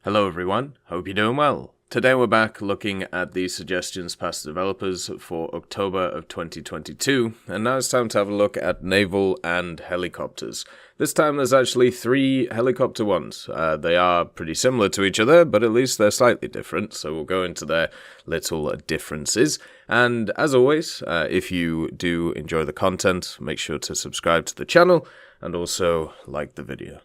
Hello everyone, hope you're doing well. Today we're back looking at the suggestions past developers for October of 2022, and now it's time to have a look at naval and helicopters. This time there's actually 3 helicopter ones. They are pretty similar to each other, but at least they're slightly different, so we'll go into their little differences. And as always, if you do enjoy the content, make sure to subscribe to the channel and also like the video.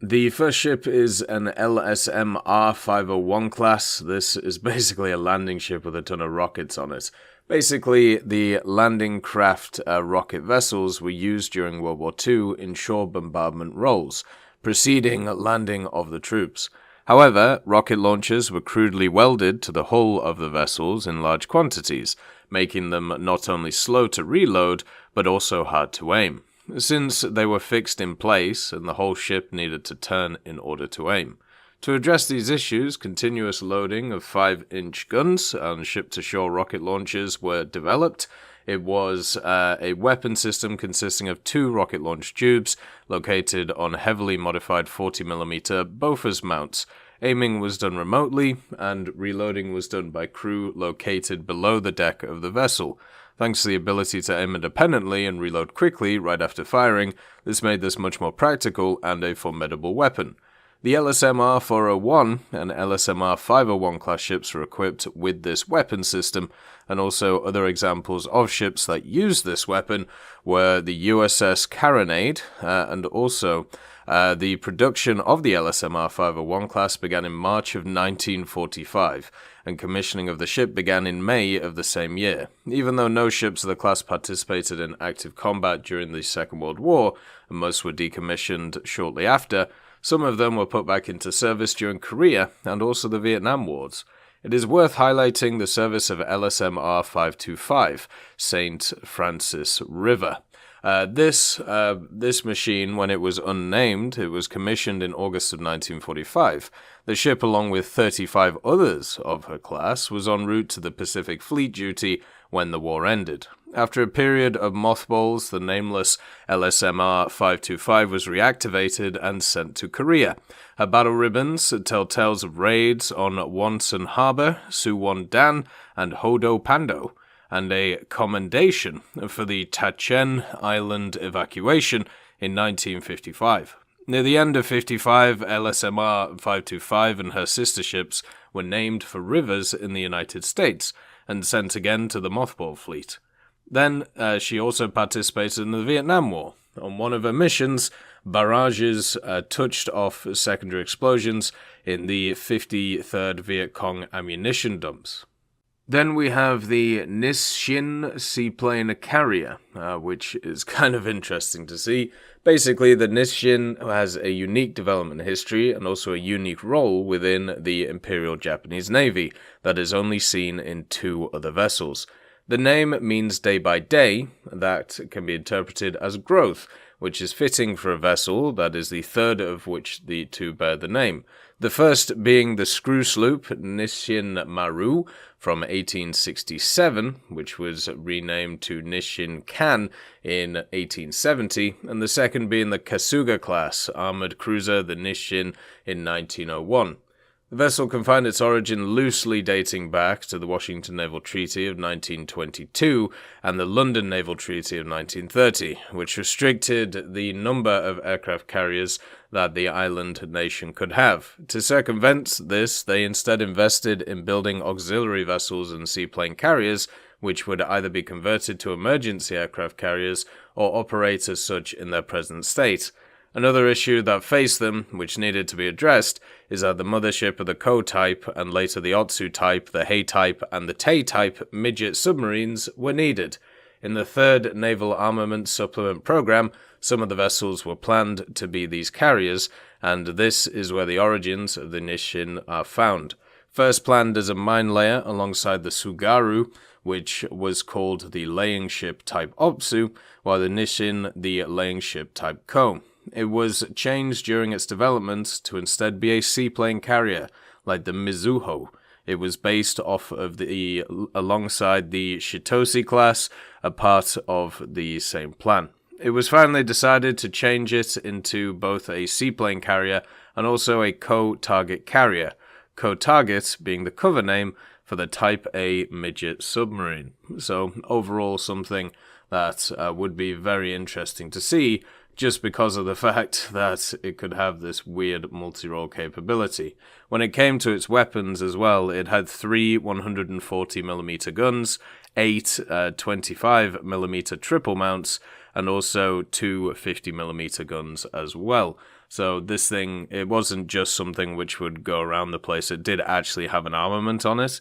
The first ship is an LSMR 501 class. This is basically a landing ship with a ton of rockets on it. Basically, the landing craft rocket vessels were used during World War II in shore bombardment roles, preceding landing of the troops. However, rocket launchers were crudely welded to the hull of the vessels in large quantities, making them not only slow to reload, but also hard to aim, since they were fixed in place and the whole ship needed to turn in order to aim. To address these issues, continuous loading of 5-inch guns on ship-to-shore rocket launchers were developed. It was a weapon system consisting of 2 rocket launch tubes located on heavily modified 40mm Bofors mounts. Aiming was done remotely, and reloading was done by crew located below the deck of the vessel. Thanks to the ability to aim independently and reload quickly right after firing, this made this much more practical and a formidable weapon. The LSMR 401 and LSMR 501 class ships were equipped with this weapon system, and also other examples of ships that used this weapon were the USS Carronade, and also the production of the LSMR 501 class began in March of 1945, and commissioning of the ship began in May of the same year. Even though no ships of the class participated in active combat during the Second World War, and most were decommissioned shortly after, some of them were put back into service during Korea and also the Vietnam Wars. It is worth highlighting the service of LSMR 525, St. Francis River. This machine, when it was unnamed, it was commissioned in August of 1945. The ship, along with 35 others of her class, was en route to the Pacific Fleet duty when the war ended. After a period of mothballs, the nameless LSMR 525 was reactivated and sent to Korea. Her battle ribbons tell tales of raids on Wonsan Harbor, Suwon-dan, and Hodo-Pando, and a commendation for the Tachen Island evacuation in 1955. Near the end of 55, LSMR 525 and her sister ships were named for rivers in the United States and sent again to the mothball fleet. Then she also participated in the Vietnam War. On one of her missions, barrages touched off secondary explosions in the 53rd Viet Cong ammunition dumps. Then we have the Nisshin seaplane carrier, which is kind of interesting to see. Basically, the Nisshin has a unique development history and also a unique role within the Imperial Japanese Navy that is only seen in 2 other vessels. The name means day by day. That can be interpreted as growth, which is fitting for a vessel that is the third of which the 2 bear the name. The first being the screw sloop Nisshin Maru from 1867, which was renamed to Nisshin Kan in 1870, and the second being the Kasuga class armored cruiser the Nisshin in 1901. The vessel can find its origin loosely dating back to the Washington Naval Treaty of 1922 and the London Naval Treaty of 1930, which restricted the number of aircraft carriers that the island nation could have. To circumvent this, they instead invested in building auxiliary vessels and seaplane carriers, which would either be converted to emergency aircraft carriers or operate as such in their present state. Another issue that faced them, which needed to be addressed, is that the mothership of the Ko-type and later the Otsu-type, the Hei-type, and the Tei-type midget submarines were needed. In the 3rd Naval Armament Supplement Program, some of the vessels were planned to be these carriers, and this is where the origins of the Nisshin are found. First planned as a mine layer alongside the Tsugaru, which was called the laying ship type Otsu, while the Nisshin the laying ship type Ko. It was changed during its development to instead be a seaplane carrier, like the Mizuho. It was based off of alongside the Shitoshi class, a part of the same plan. It was finally decided to change it into both a seaplane carrier and also a co-target carrier, co-target being the cover name for the Type A midget submarine. So overall something that would be very interesting to see, just because of the fact that it could have this weird multi-role capability. When it came to its weapons as well, it had 3 140mm guns, 8 25mm triple mounts, and also 2 50mm guns as well. So this thing, it wasn't just something which would go around the place, it did actually have an armament on it.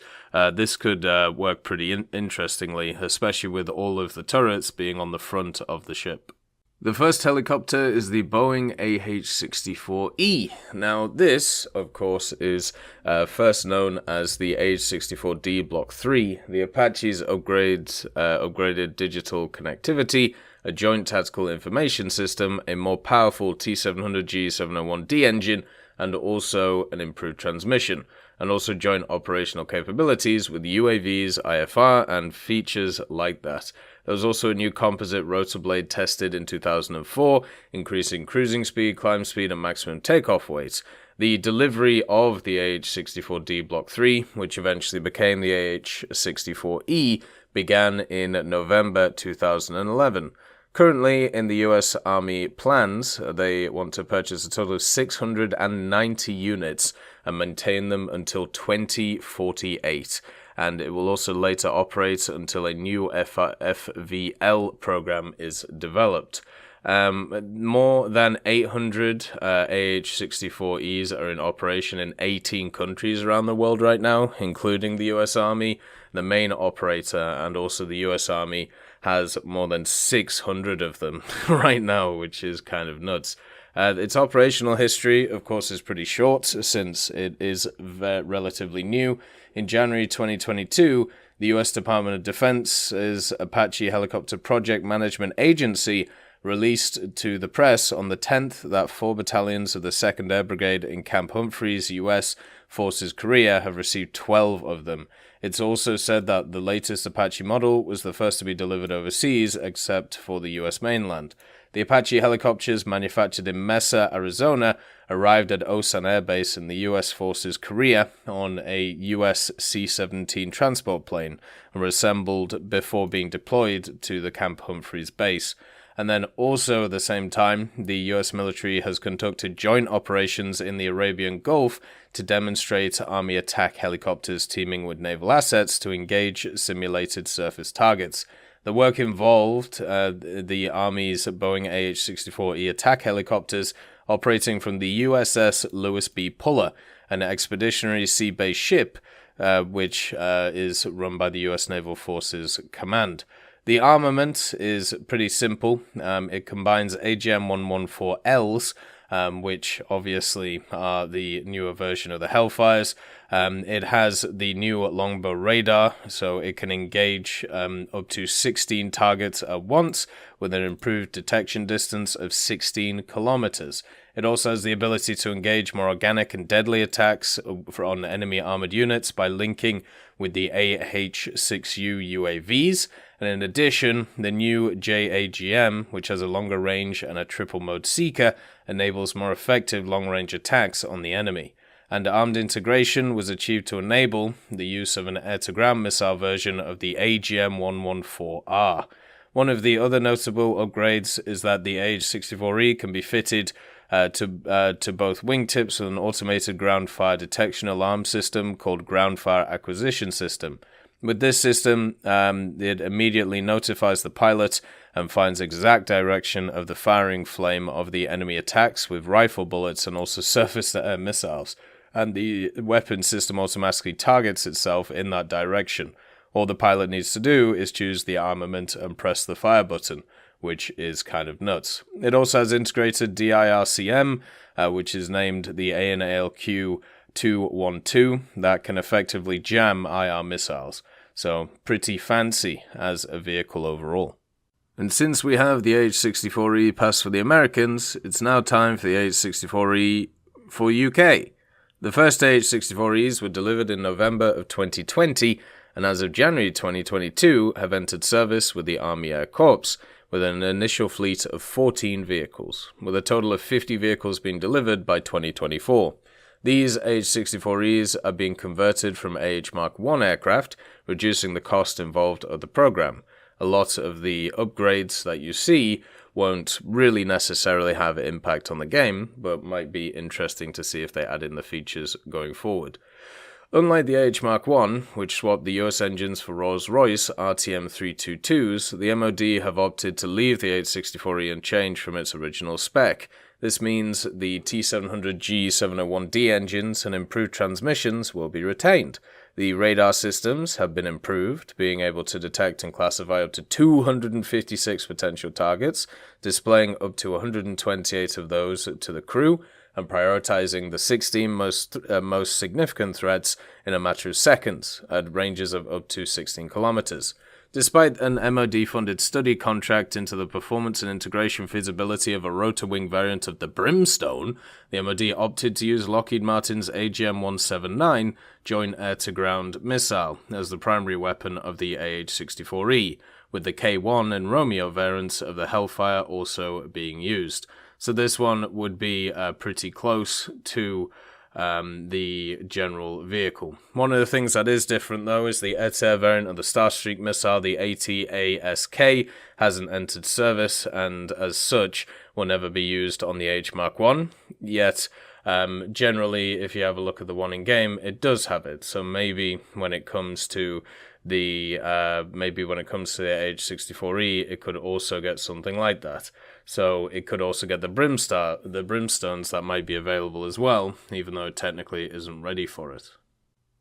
This could work pretty interestingly, especially with all of the turrets being on the front of the ship. The first helicopter is the Boeing AH-64E. Now this, of course, is first known as the AH-64D Block 3. The Apache's upgraded digital connectivity, a joint tactical information system, a more powerful T700G701D engine, and also an improved transmission, and also joint operational capabilities with UAVs, IFR, and features like that. There was also a new composite rotor blade tested in 2004, increasing cruising speed, climb speed, and maximum takeoff weight. The delivery of the AH-64D Block 3, which eventually became the AH-64E, began in November 2011. Currently, in the US Army plans, they want to purchase a total of 690 units and maintain them until 2048. And it will also later operate until a new FVL program is developed. More than 800 AH-64Es are in operation in 18 countries around the world right now, including the US Army, the main operator, and also the US Army has more than 600 of them right now, which is kind of nuts. Its operational history, of course, is pretty short since it is relatively new. In January 2022, the U.S. Department of Defense's Apache Helicopter Project Management Agency released to the press on the 10th that 4 battalions of the 2nd Air Brigade in Camp Humphreys, U.S. Forces Korea, have received 12 of them. It's also said that the latest Apache model was the first to be delivered overseas, except for the U.S. mainland. The Apache helicopters, manufactured in Mesa, Arizona, arrived at Osan Air Base in the U.S. Forces Korea on a U.S. C-17 transport plane and were assembled before being deployed to the Camp Humphreys base. And then also at the same time, the US military has conducted joint operations in the Arabian Gulf to demonstrate Army attack helicopters teaming with naval assets to engage simulated surface targets. The work involved the Army's Boeing AH-64E attack helicopters operating from the USS Lewis B. Puller, an expeditionary sea-based ship which is run by the US Naval Forces Command. The armament is pretty simple. It combines AGM-114Ls, which obviously are the newer version of the Hellfires. It has the new longbow radar, so it can engage up to 16 targets at once with an improved detection distance of 16 kilometers. It also has the ability to engage more organic and deadly attacks on enemy armored units by linking with the AH-6U UAVs. And in addition, the new JAGM, which has a longer range and a triple mode seeker, enables more effective long-range attacks on the enemy. And armed integration was achieved to enable the use of an air-to-ground missile version of the AGM-114R. One of the other notable upgrades is that the AH-64E can be fitted to both wingtips with an automated ground fire detection alarm system called Ground Fire Acquisition System. With this system, it immediately notifies the pilot and finds exact direction of the firing flame of the enemy attacks with rifle bullets and also surface-to-air missiles, and the weapon system automatically targets itself in that direction. All the pilot needs to do is choose the armament and press the fire button, which is kind of nuts. It also has integrated DIRCM, which is named the ANALQ-212, that can effectively jam IR missiles. So pretty fancy as a vehicle overall. And since we have the AH-64E passed for the Americans, it's now time for the AH-64E for UK. The first AH-64Es were delivered in November of 2020, and as of January 2022 have entered service with the Army Air Corps, with an initial fleet of 14 vehicles, with a total of 50 vehicles being delivered by 2024. These AH-64Es are being converted from AH Mark I aircraft, reducing the cost involved of the program. A lot of the upgrades that you see won't really necessarily have an impact on the game, but might be interesting to see if they add in the features going forward. Unlike the AH Mark I, which swapped the US engines for Rolls-Royce RTM322s, the MOD have opted to leave the AH-64E unchanged from its original spec. This means the T700G701D engines and improved transmissions will be retained. The radar systems have been improved, being able to detect and classify up to 256 potential targets, displaying up to 128 of those to the crew, and prioritizing the 16 most significant threats in a matter of seconds, at ranges of up to 16 kilometers. Despite an MOD-funded study contract into the performance and integration feasibility of a rotor-wing variant of the Brimstone, the MOD opted to use Lockheed Martin's AGM-179 Joint Air-to-Ground missile as the primary weapon of the AH-64E, with the K-1 and Romeo variants of the Hellfire also being used. So this one would be pretty close to the general vehicle. One of the things that is different though is the air-to-air variant of the Starstreak missile, the AT-ASK, hasn't entered service and as such will never be used on the AH Mark I, yet generally if you have a look at the one in game it does have it, so maybe when it comes to the AH-64E it could also get something like that. So it could also get the Brimstones that might be available as well, even though it technically isn't ready for it.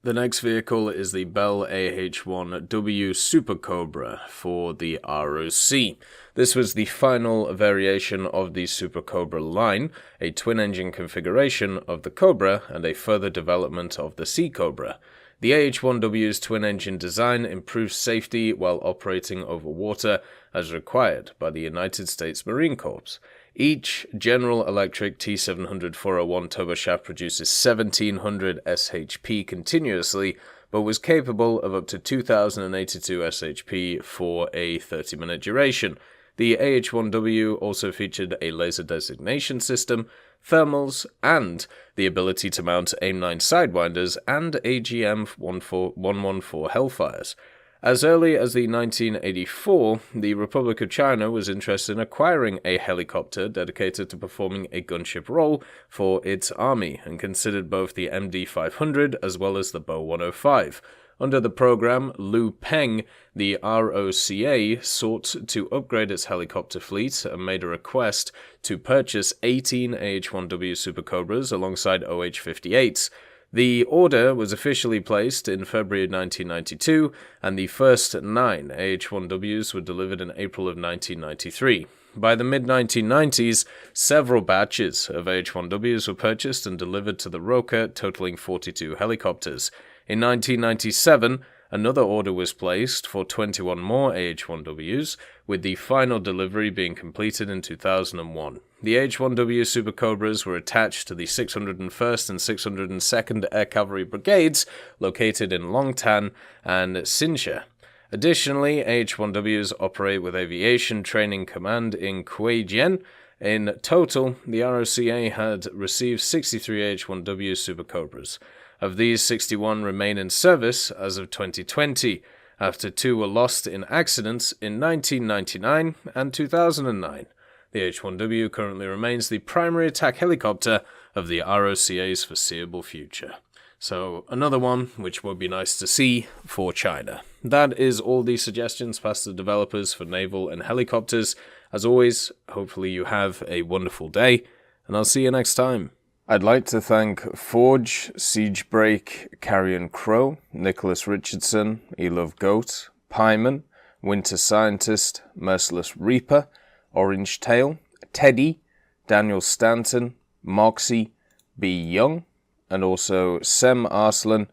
The next vehicle is the Bell AH-1W Super Cobra for the ROC. This was the final variation of the Super Cobra line, a twin-engine configuration of the Cobra and a further development of the Sea Cobra. The AH-1W's twin-engine design improves safety while operating over water as required by the United States Marine Corps. Each General Electric T700-401 turboshaft produces 1700 shp continuously, but was capable of up to 2082 shp for a 30-minute duration. The AH-1W also featured a laser designation system, thermals, and the ability to mount AIM-9 Sidewinders and AGM-114 Hellfires. As early as the 1984, the Republic of China was interested in acquiring a helicopter dedicated to performing a gunship role for its army, and considered both the MD-500 as well as the Bo-105. Under the program, Liu Peng, the ROCA, sought to upgrade its helicopter fleet and made a request to purchase 18 AH-1W Super Cobras alongside OH-58s. The order was officially placed in February 1992, and the first 9 AH-1Ws were delivered in April of 1993. By the mid-1990s, several batches of AH-1Ws were purchased and delivered to the ROCA, totaling 42 helicopters. In 1997, another order was placed for 21 more AH-1Ws, with the final delivery being completed in 2001. The AH-1W Super Cobras were attached to the 601st and 602nd Air Cavalry Brigades, located in Longtan and Xinxia. Additionally, AH-1Ws operate with Aviation Training Command in Kuijian. In total, the ROCA had received 63 AH-1W Super Cobras. Of these, 61 remain in service as of 2020, after 2 were lost in accidents in 1999 and 2009. The AH-1W currently remains the primary attack helicopter of the ROCA's foreseeable future. So, another one which would be nice to see for China. That is all the suggestions past the developers for naval and helicopters. As always, hopefully you have a wonderful day, and I'll see you next time. I'd like to thank Forge, Siegebreak, Carrion Crow, Nicholas Richardson, Elove Goat, Pyman, Winter Scientist, Merciless Reaper, Orange Tail, Teddy, Daniel Stanton, Moxie, B. Young, and also Sem Arslan,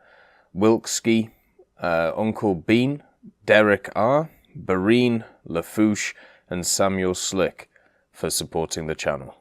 Wilkski, Uncle Bean, Derek R., Bareen, Lafouche, and Samuel Slick for supporting the channel.